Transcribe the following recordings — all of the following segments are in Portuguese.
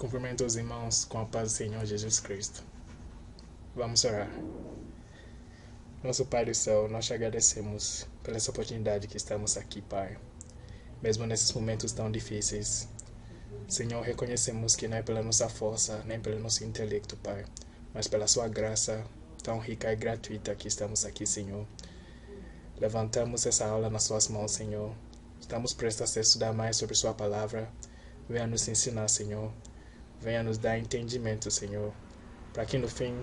Cumprimento os irmãos com a paz do Senhor Jesus Cristo. Vamos orar. Nosso Pai do céu, nós te agradecemos pela essa oportunidade que estamos aqui, Pai. Mesmo nesses momentos tão difíceis, Senhor, reconhecemos que não é pela nossa força, nem pelo nosso intelecto, Pai, mas pela sua graça tão rica e gratuita que estamos aqui, Senhor. Levantamos essa aula nas suas mãos, Senhor. Estamos prestos a estudar mais sobre sua palavra. Venha nos ensinar, Senhor. Venha nos dar entendimento, Senhor, para que no fim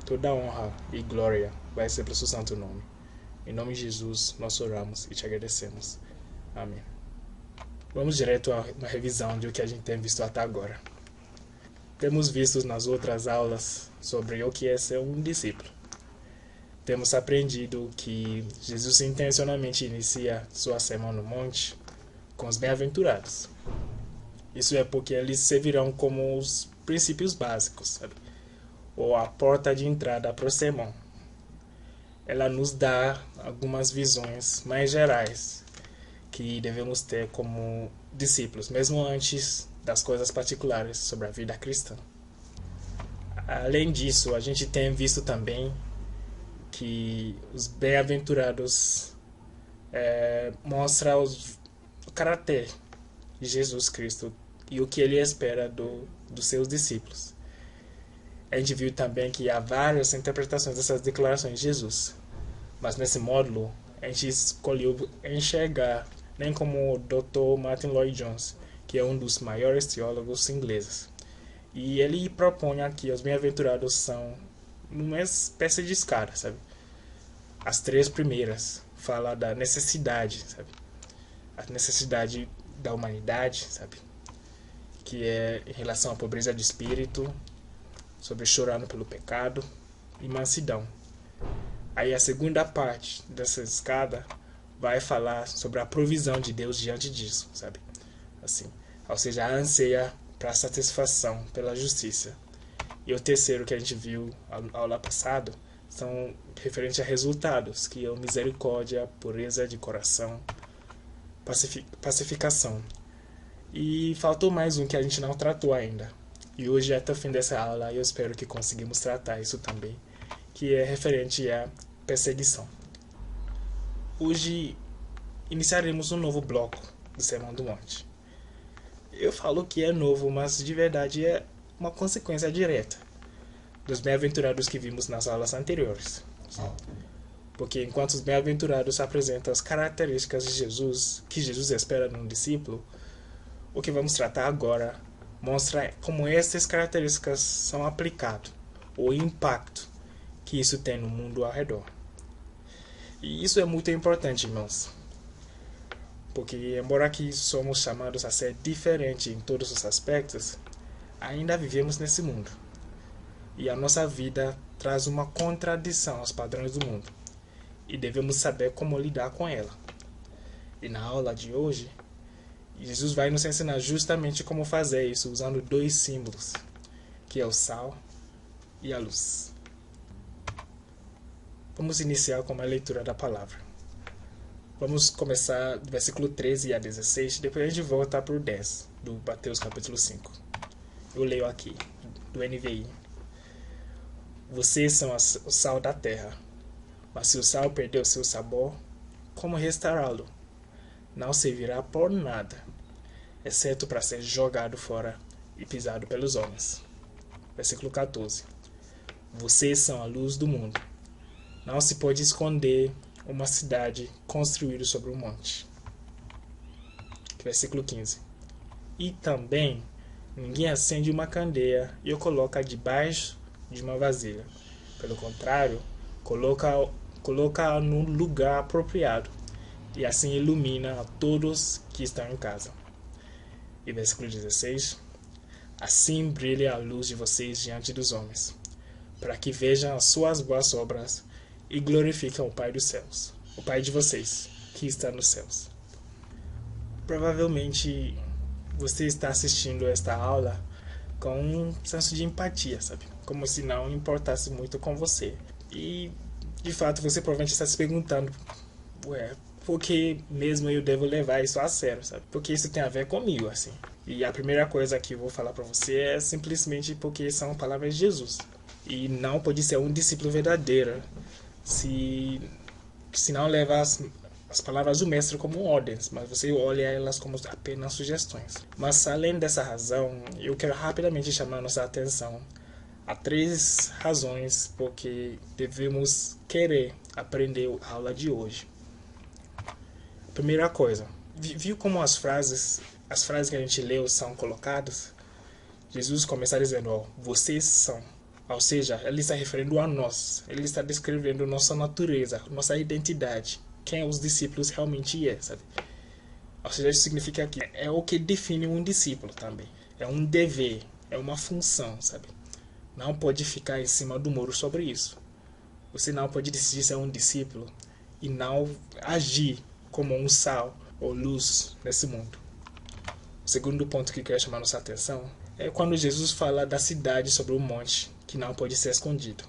toda honra e glória vai ser para o seu santo nome. Em nome de Jesus, nós oramos e te agradecemos. Amém. Vamos direto a uma revisão de o que a gente tem visto até agora. Temos visto nas outras aulas sobre o que é ser um discípulo. Temos aprendido que Jesus intencionalmente inicia sua sermão no monte com os bem-aventurados. Isso é porque eles servirão como os princípios básicos, sabe? Ou a porta de entrada para o sermão. Ela nos dá algumas visões mais gerais que devemos ter como discípulos, mesmo antes das coisas particulares sobre a vida cristã. Além disso, a gente tem visto também que os bem-aventurados mostram o caráter de Jesus Cristo e o que ele espera dos seus discípulos. A gente viu também que há várias interpretações dessas declarações de Jesus, mas nesse módulo a gente escolheu enxergar nem como o Dr. Martin Lloyd-Jones, que é um dos maiores teólogos ingleses. E ele propõe aqui os bem-aventurados são uma espécie de escada, sabe? As três primeiras falam da necessidade, sabe? A necessidade da humanidade, sabe? Que é em relação à pobreza de espírito, sobre chorando pelo pecado e mansidão. Aí a segunda parte dessa escada vai falar sobre a provisão de Deus diante disso, sabe? Assim, ou seja, a anseia para a satisfação pela justiça. E o terceiro que a gente viu na aula passada são referentes a resultados, que é misericórdia, pureza de coração, pacificação. E faltou mais um que a gente não tratou ainda. E hoje, até o fim dessa aula, eu espero que conseguimos tratar isso também, que é referente à perseguição. Hoje iniciaremos um novo bloco do Sermão do Monte. Eu falo que é novo, mas de verdade é uma consequência direta dos bem-aventurados que vimos nas aulas anteriores. Porque enquanto os bem-aventurados apresentam as características de Jesus, que Jesus espera num discípulo, o que vamos tratar agora mostra como essas características são aplicadas, o impacto que isso tem no mundo ao redor. E isso é muito importante, irmãos, porque embora aqui somos chamados a ser diferentes em todos os aspectos, ainda vivemos nesse mundo. E a nossa vida traz uma contradição aos padrões do mundo, e devemos saber como lidar com ela. E na aula de hoje, Jesus vai nos ensinar justamente como fazer isso, usando dois símbolos, que é o sal e a luz. Vamos iniciar com uma leitura da palavra. Vamos começar do versículo 13 a 16, depois a gente volta para o 10, do Mateus capítulo 5. Eu leio aqui, do NVI. Vocês são o sal da terra, mas se o sal perder o seu sabor, como restaurá-lo? Não servirá por nada, exceto para ser jogado fora e pisado pelos homens. Versículo 14. Vocês são a luz do mundo. Não se pode esconder uma cidade construída sobre um monte. Versículo 15. E também ninguém acende uma candeia e o coloca debaixo de uma vasilha. Pelo contrário, coloca no lugar apropriado, e assim ilumina a todos que estão em casa. E versículo 16. Assim brilha a luz de vocês diante dos homens, para que vejam as suas boas obras e glorifiquem o Pai dos céus, o Pai de vocês, que está nos céus. Provavelmente você está assistindo esta aula com um senso de empatia, sabe? Como se não importasse muito com você. E, de fato, você provavelmente está se perguntando, por que mesmo eu devo levar isso a sério, sabe? Porque isso tem a ver comigo, assim. E a primeira coisa que eu vou falar para você é simplesmente porque são palavras de Jesus. E não pode ser um discípulo verdadeiro se não leva as palavras do mestre como ordens, mas você olha elas como apenas sugestões. Mas além dessa razão, eu quero rapidamente chamar nossa atenção a 3 razões porque devemos querer aprender a aula de hoje. Primeira coisa, viu como as frases que a gente leu são colocadas? Jesus começa dizendo, ó, vocês são. Ou seja, ele está referindo a nós. Ele está descrevendo nossa natureza, nossa identidade. Quem os discípulos realmente é, sabe? Ou seja, isso significa que é o que define um discípulo também. É um dever, é uma função, sabe? Não pode ficar em cima do muro sobre isso. Você não pode decidir ser um discípulo e não agir como um sal ou luz nesse mundo. O segundo ponto que eu quero chamar nossa atenção é quando Jesus fala da cidade sobre o monte, que não pode ser escondido.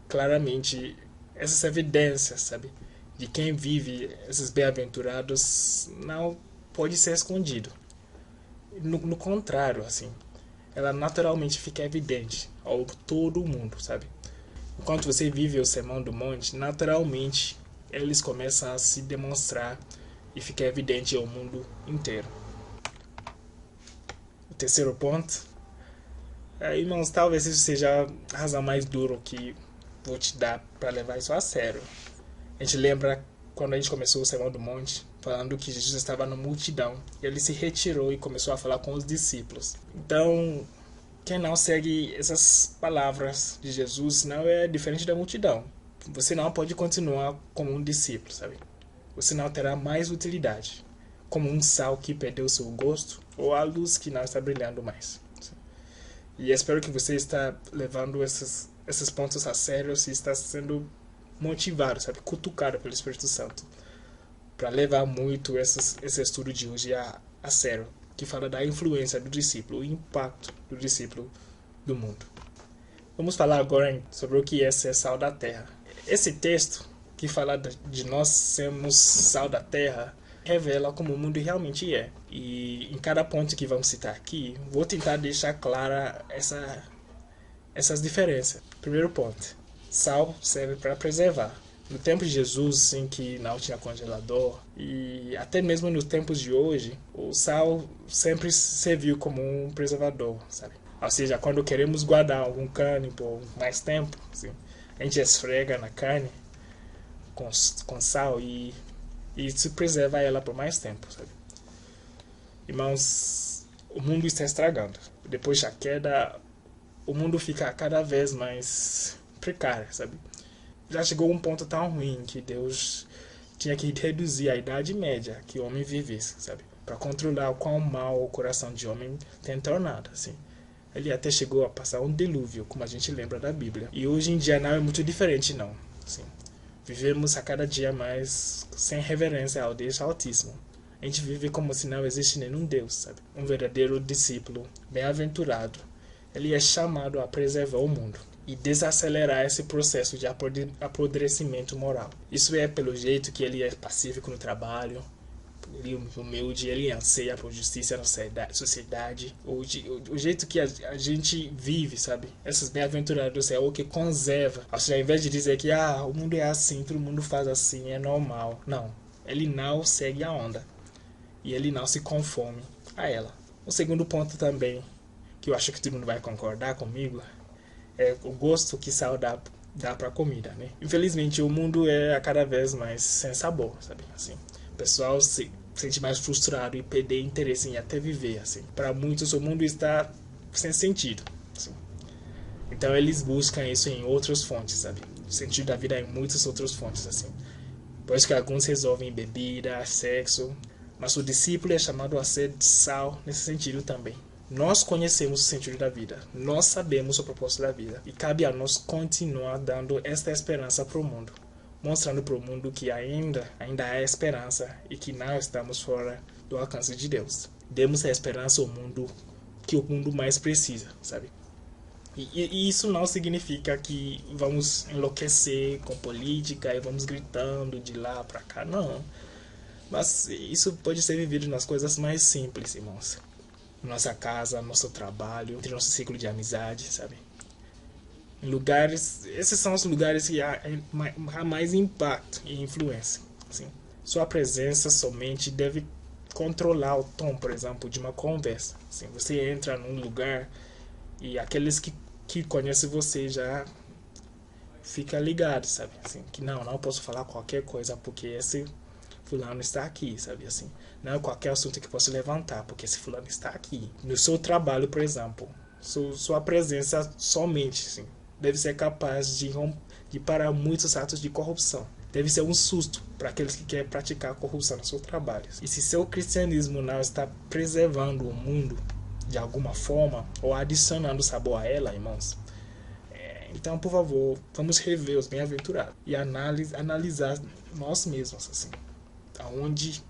Claramente, essas evidências, sabe, de quem vive esses bem-aventurados não pode ser escondido. No contrário, assim, ela naturalmente fica evidente ao todo mundo, sabe? Enquanto você vive o sermão do monte, naturalmente eles começam a se demonstrar e fica evidente ao mundo inteiro. O terceiro ponto, irmãos, talvez isso seja a razão mais dura que vou te dar para levar isso a sério. A gente lembra quando a gente começou o sermão do monte, falando que Jesus estava na multidão, e ele se retirou e começou a falar com os discípulos. Então, quem não segue essas palavras de Jesus não é diferente da multidão. Você não pode continuar como um discípulo, sabe? Você não terá mais utilidade, como um sal que perdeu seu gosto ou a luz que não está brilhando mais. E espero que você está levando esses pontos a sério e está sendo motivado, sabe? Cutucado pelo Espírito Santo para levar muito esse estudo de hoje a sério, que fala da influência do discípulo, o impacto do discípulo do mundo. Vamos falar agora sobre o que é ser sal da terra. Esse texto, que fala de nós sermos sal da terra, revela como o mundo realmente é. E em cada ponto que vamos citar aqui, vou tentar deixar clara essas diferenças. Primeiro ponto, sal serve para preservar. No tempo de Jesus, em que não tinha congelador, e até mesmo nos tempos de hoje, o sal sempre serviu como um preservador, sabe? Ou seja, quando queremos guardar algum carne por mais tempo, assim, a gente esfrega na carne com sal e isso preserva ela por mais tempo, sabe? Irmãos, o mundo está estragando. Depois da queda, o mundo fica cada vez mais precário, sabe? Já chegou um ponto tão ruim que Deus tinha que reduzir a idade média que o homem vivesse, sabe? Para controlar o quão mal o coração de homem tem tornado, assim. Ele até chegou a passar um dilúvio, como a gente lembra da Bíblia. E hoje em dia não é muito diferente, não. Assim, vivemos a cada dia mais sem reverência ao Deus Altíssimo. A gente vive como se não existe nenhum Deus, sabe? Um verdadeiro discípulo, bem-aventurado, ele é chamado a preservar o mundo e desacelerar esse processo de apodrecimento moral. Isso é pelo jeito que ele é pacífico no trabalho, ele é humilde, ele anseia por justiça na sociedade, o jeito que a gente vive, sabe? Esses bem-aventurados é o que conserva. Ou seja, ao invés de dizer que o mundo é assim, todo mundo faz assim, é normal. Não, ele não segue a onda e ele não se conforme a ela. O segundo ponto também, que eu acho que todo mundo vai concordar comigo, é o gosto que sal dá para comida, né? Infelizmente, o mundo é a cada vez mais sem sabor, sabe? Assim, o pessoal se sente mais frustrado e perder interesse em até viver, assim. Para muitos, o mundo está sem sentido, assim. Então, eles buscam isso em outras fontes, sabe? O sentido da vida é em muitas outras fontes, assim. Por isso que alguns resolvem bebida, sexo, mas o discípulo é chamado a ser sal nesse sentido também. Nós conhecemos o sentido da vida, nós sabemos o propósito da vida e cabe a nós continuar dando esta esperança para o mundo, mostrando para o mundo que ainda há esperança e que não estamos fora do alcance de Deus. Demos a esperança ao mundo que o mundo mais precisa, sabe? E isso não significa que vamos enlouquecer com política e vamos gritando de lá para cá, não. Mas isso pode ser vivido nas coisas mais simples, irmãos. nossa casa, nosso trabalho, entre nosso ciclo de amizade, sabe? Em lugares, esses são os lugares que há mais impacto e influência. Assim. Sua presença somente deve controlar o tom, por exemplo, de uma conversa. Assim, você entra num lugar e aqueles que conhecem você já fica ligado, sabe? Assim, que não posso falar qualquer coisa porque esse fulano está aqui, sabe? Assim, não é qualquer assunto que posso levantar porque esse fulano está aqui. No seu trabalho, por exemplo, sua presença somente, assim, deve ser capaz de parar muitos atos de corrupção. Deve ser um susto para aqueles que querem praticar corrupção nos seus trabalhos. E se seu cristianismo não está preservando o mundo de alguma forma ou adicionando sabor a ela, irmãos, então, por favor, vamos rever os bem-aventurados e analisar nós mesmos, assim, aonde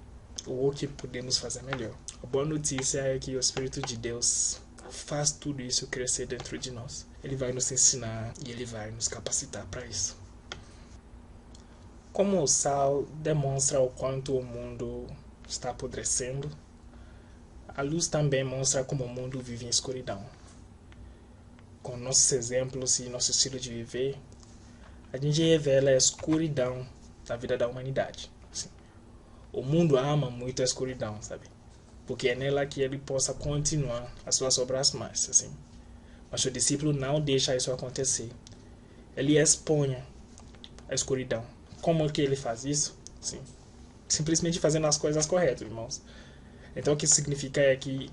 ou o que podemos fazer melhor. A boa notícia é que o Espírito de Deus faz tudo isso crescer dentro de nós. Ele vai nos ensinar e ele vai nos capacitar para isso. Como o sal demonstra o quanto o mundo está apodrecendo, a luz também mostra como o mundo vive em escuridão. Com nossos exemplos e nosso estilo de viver, a gente revela a escuridão da vida da humanidade. Assim, o mundo ama muito a escuridão, sabe? Porque é nela que ele possa continuar as suas obras más, assim. Mas o discípulo não deixa isso acontecer. Ele expõe a escuridão. Como que ele faz isso? Sim. Simplesmente fazendo as coisas corretas, irmãos. Então o que significa é que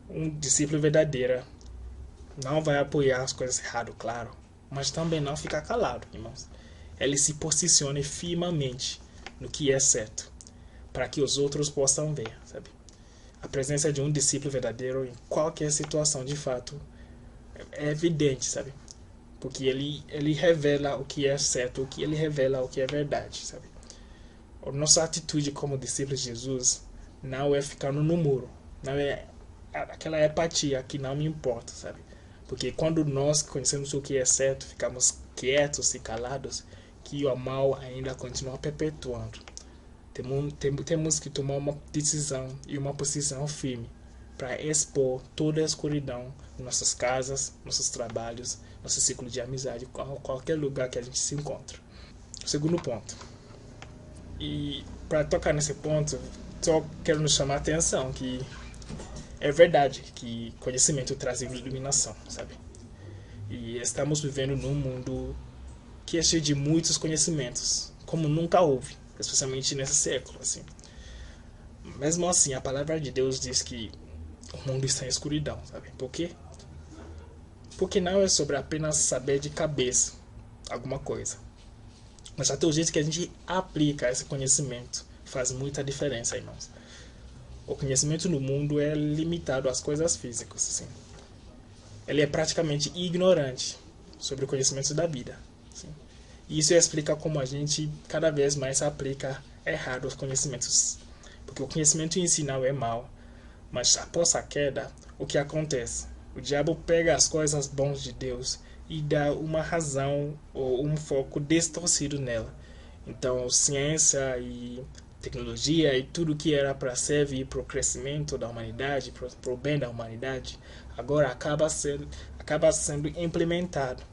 um discípulo verdadeiro não vai apoiar as coisas erradas, claro, mas também não ficar calado, irmãos. Ele se posicione firmemente no que é certo, para que os outros possam ver, sabe? A presença de um discípulo verdadeiro em qualquer situação, de fato, é evidente, sabe? Porque ele revela o que é certo, o que ele revela o que é verdade, sabe? A nossa atitude como discípulos de Jesus não é ficando no muro, não é aquela apatia que não me importa, sabe? Porque quando nós conhecemos o que é certo, ficamos quietos e calados, que o mal ainda continua perpetuando. Temos que tomar uma decisão e uma posição firme para expor toda a escuridão em nossas casas, nossos trabalhos, nosso ciclo de amizade, qualquer lugar que a gente se encontra. O segundo ponto. E para tocar nesse ponto, só quero nos chamar a atenção que é verdade que conhecimento traz iluminação, sabe? E estamos vivendo num mundo que é cheio de muitos conhecimentos, como nunca houve, especialmente nesse século, assim. Mesmo assim, a palavra de Deus diz que o mundo está em escuridão, sabe? Por quê? Porque não é sobre apenas saber de cabeça alguma coisa, mas até o jeito que a gente aplica esse conhecimento faz muita diferença, irmãos. O conhecimento no mundo é limitado às coisas físicas, assim. Ele é praticamente ignorante sobre o conhecimento da vida, assim. E isso explica como a gente cada vez mais aplica errado os conhecimentos. Porque o conhecimento em si não é mal, mas após a queda, o que acontece? O diabo pega as coisas boas de Deus e dá uma razão ou um foco distorcido nela. Então, ciência e tecnologia e tudo que era para servir para o crescimento da humanidade, para o bem da humanidade, agora acaba sendo implementado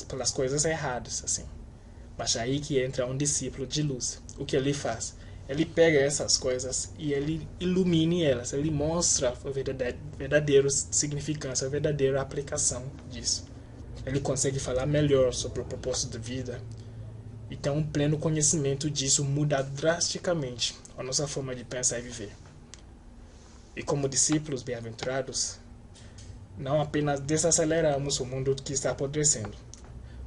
pelas coisas erradas, assim. Mas aí que entra um discípulo de luz. O que ele faz? Ele pega essas coisas e ele ilumina elas, ele mostra o verdadeiro significância, a verdadeira aplicação disso. Ele consegue falar melhor sobre o propósito de vida. Então, um pleno conhecimento disso muda drasticamente a nossa forma de pensar e viver. E como discípulos bem-aventurados, não apenas desaceleramos o mundo que está apodrecendo,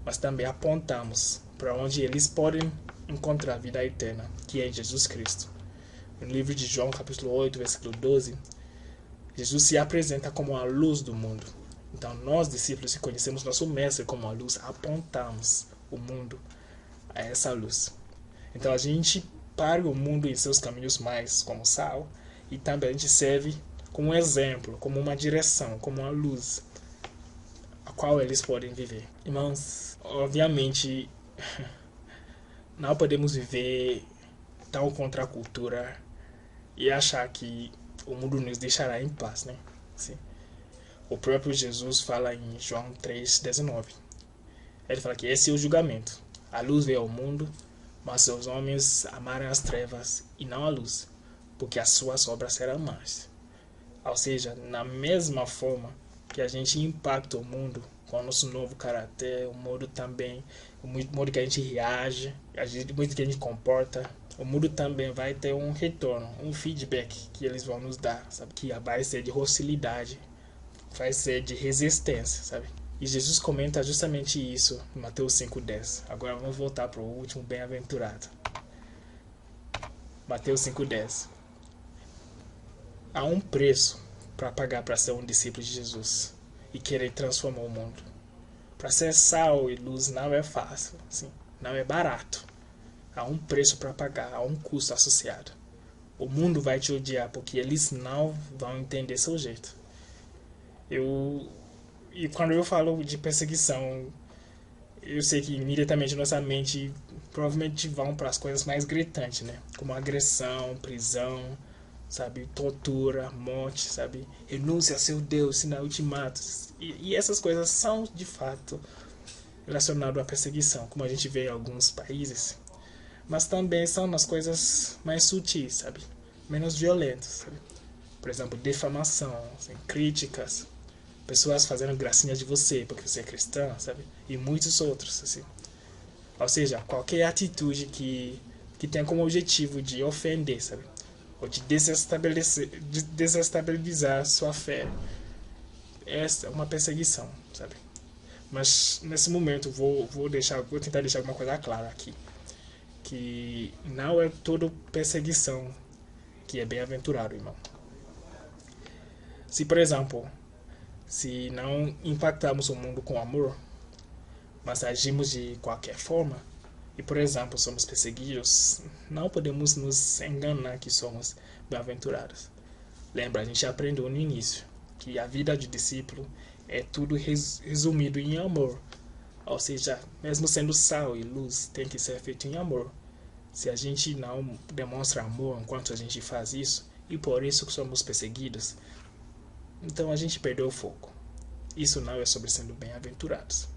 mas também apontamos para onde eles podem encontrar a vida eterna, que é em Jesus Cristo. No livro de João, capítulo 8, versículo 12, Jesus se apresenta como a luz do mundo. Então, nós, discípulos, que conhecemos nosso Mestre como a luz, apontamos o mundo a essa luz. Então, a gente paga o mundo em seus caminhos mais como sal, e também a gente serve como um exemplo, como uma direção, como uma luz a qual eles podem viver. Irmãos, obviamente não podemos viver tão contra a cultura e achar que o mundo nos deixará em paz, né? Sim. O próprio Jesus fala em João 3,19. Ele fala que esse é o julgamento. A luz veio ao mundo, mas os homens amaram as trevas e não a luz, porque as suas obras eram más. Ou seja, na mesma forma que a gente impacta o mundo com o nosso novo caráter, o modo também, o modo que a gente reage, o modo que a gente comporta, o mundo também vai ter um retorno, um feedback que eles vão nos dar, sabe? Que vai ser de hostilidade, vai ser de resistência, sabe? E Jesus comenta justamente isso em Mateus 5,10. Agora vamos voltar para o último bem-aventurado. Mateus 5,10. Há um preço para pagar para ser um discípulo de Jesus e querer transformar o mundo. Para ser sal e luz não é fácil, assim, não é barato. Há um preço para pagar, há um custo associado. O mundo vai te odiar porque eles não vão entender seu jeito. E quando eu falo de perseguição, eu sei que imediatamente nossa mente provavelmente vão para as coisas mais gritantes, né? Como agressão, prisão, sabe, tortura, morte, sabe, renúncia a seu Deus, sinal ultimato. E essas coisas são de fato relacionadas à perseguição, como a gente vê em alguns países, mas também são nas coisas mais sutis, sabe, menos violentas, sabe? Por exemplo, difamação, assim, críticas, pessoas fazendo gracinha de você porque você é cristão, sabe, e muitos outros, assim. Ou seja, qualquer atitude que tenha como objetivo de ofender, sabe, ou de desestabilizar sua fé. Essa é uma perseguição, sabe? Mas nesse momento vou tentar deixar alguma coisa clara aqui, que não é toda perseguição que é bem-aventurado, irmão. Se, por exemplo, se não impactamos o mundo com amor, mas agimos de qualquer forma, e, por exemplo, somos perseguidos, não podemos nos enganar que somos bem-aventurados. Lembra, a gente aprendeu no início que a vida de discípulo é tudo resumido em amor. Ou seja, mesmo sendo sal e luz, tem que ser feito em amor. Se a gente não demonstra amor enquanto a gente faz isso, e por isso que somos perseguidos, então a gente perdeu o foco. Isso não é sobre sendo bem-aventurados.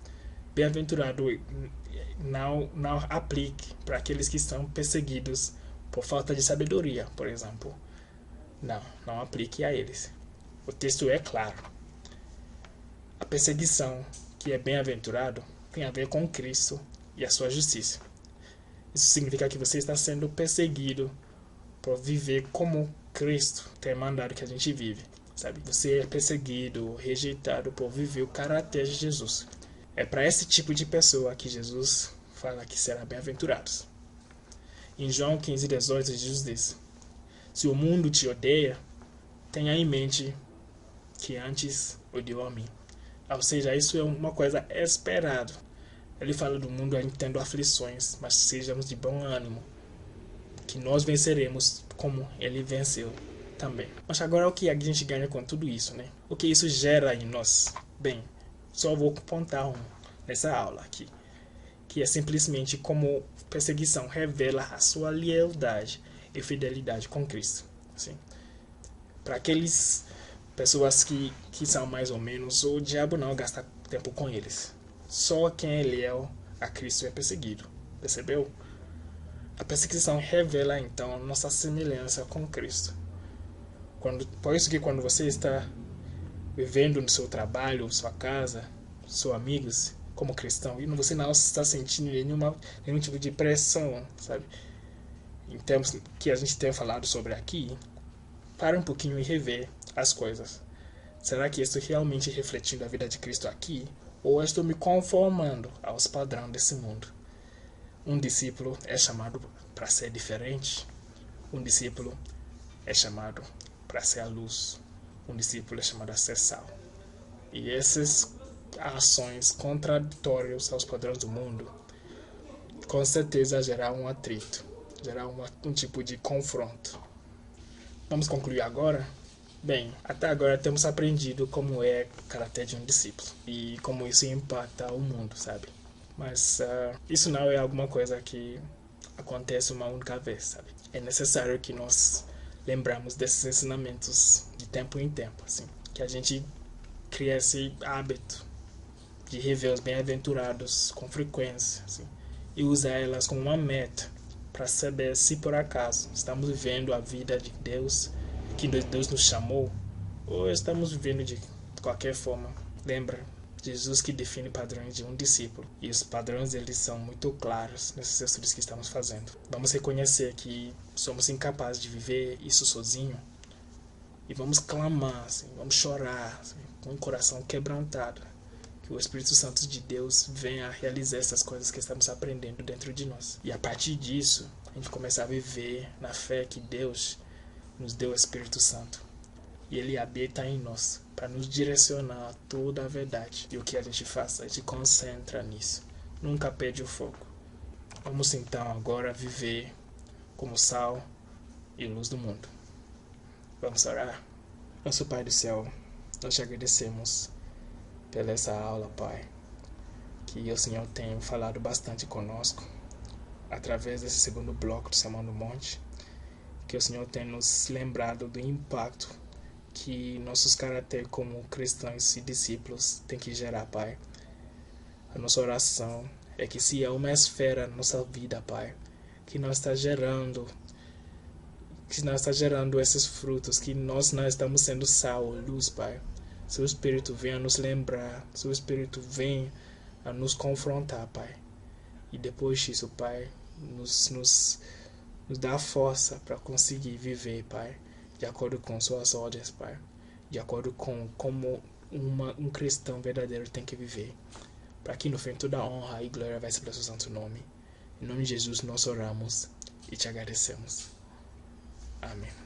Bem-aventurado não aplique para aqueles que estão perseguidos por falta de sabedoria, por exemplo. Não aplique a eles. O texto é claro. A perseguição que é bem-aventurado tem a ver com Cristo e a sua justiça. Isso significa que você está sendo perseguido por viver como Cristo tem mandado que a gente vive, sabe? Você é perseguido, rejeitado por viver o caráter de Jesus. É para esse tipo de pessoa que Jesus fala que será bem-aventurados. Em João 15,18, Jesus diz: se o mundo te odeia, tenha em mente que antes odiou a mim. Ou seja, isso é uma coisa esperada. Ele fala do mundo tendo aflições, mas sejamos de bom ânimo, que nós venceremos como ele venceu também. Mas agora o que a gente ganha com tudo isso, né? O que isso gera em nós? Bem, só vou apontar nessa aula aqui, que é simplesmente como perseguição revela a sua lealdade e fidelidade com Cristo. Assim, para aqueles pessoas que são mais ou menos, o diabo não gasta tempo com eles. Só quem é leal a Cristo é perseguido. Percebeu? A perseguição revela então nossa semelhança com Cristo. Por isso que quando você está vivendo no seu trabalho, sua casa, seus amigos, como cristão, e você não está sentindo nenhum tipo de pressão, sabe? Em termos que a gente tem falado sobre aqui, para um pouquinho e rever as coisas. Será que estou realmente refletindo a vida de Cristo aqui? Ou estou me conformando aos padrões desse mundo? Um discípulo é chamado para ser diferente. Um discípulo é chamado para ser a luz. Um discípulo é chamado a ser sal. E essas ações contraditórias aos padrões do mundo, com certeza gerar um atrito, gerar um tipo de confronto. Vamos concluir agora? Bem, até agora temos aprendido como é o caráter de um discípulo e como isso impacta o mundo, sabe? Mas isso não é alguma coisa que acontece uma única vez, sabe? É necessário que nós lembrarmos desses ensinamentos de tempo em tempo, assim, que a gente cria esse hábito de rever os bem-aventurados com frequência, assim, e usar elas como uma meta para saber se por acaso estamos vivendo a vida de Deus, que Deus nos chamou, ou estamos vivendo de qualquer forma. Lembra, Jesus que define padrões de um discípulo, e os padrões deles são muito claros nesses estudos que estamos fazendo. Vamos reconhecer que somos incapazes de viver isso sozinho, e vamos clamar, assim, vamos chorar, assim, com o coração quebrantado, que o Espírito Santo de Deus venha a realizar essas coisas que estamos aprendendo dentro de nós. E a partir disso, a gente começar a viver na fé que Deus nos deu o Espírito Santo. E Ele habita em nós para nos direcionar a toda a verdade. E o que a gente faz? A gente concentra nisso. Nunca perde o foco. Vamos então agora viver como sal e luz do mundo. Vamos orar? Nosso Pai do céu, nós te agradecemos pela essa aula, Pai, que o Senhor tem falado bastante conosco através desse segundo bloco do Sermão do Monte, que o Senhor tem nos lembrado do impacto que nossos caracteres como cristãos e discípulos tem que gerar, Pai. A nossa oração é que se há uma esfera na nossa vida, Pai, que nós está gerando esses frutos, que nós não estamos sendo sal, luz, Pai. Seu Espírito venha nos lembrar, seu Espírito venha a nos confrontar, Pai. E depois disso, Pai, nos dá força para conseguir viver, Pai, de acordo com suas ordens, Pai. De acordo com como um cristão verdadeiro tem que viver. Para que no fim toda honra e glória vai ser para o seu santo nome. Em nome de Jesus nós oramos e te agradecemos. Amém.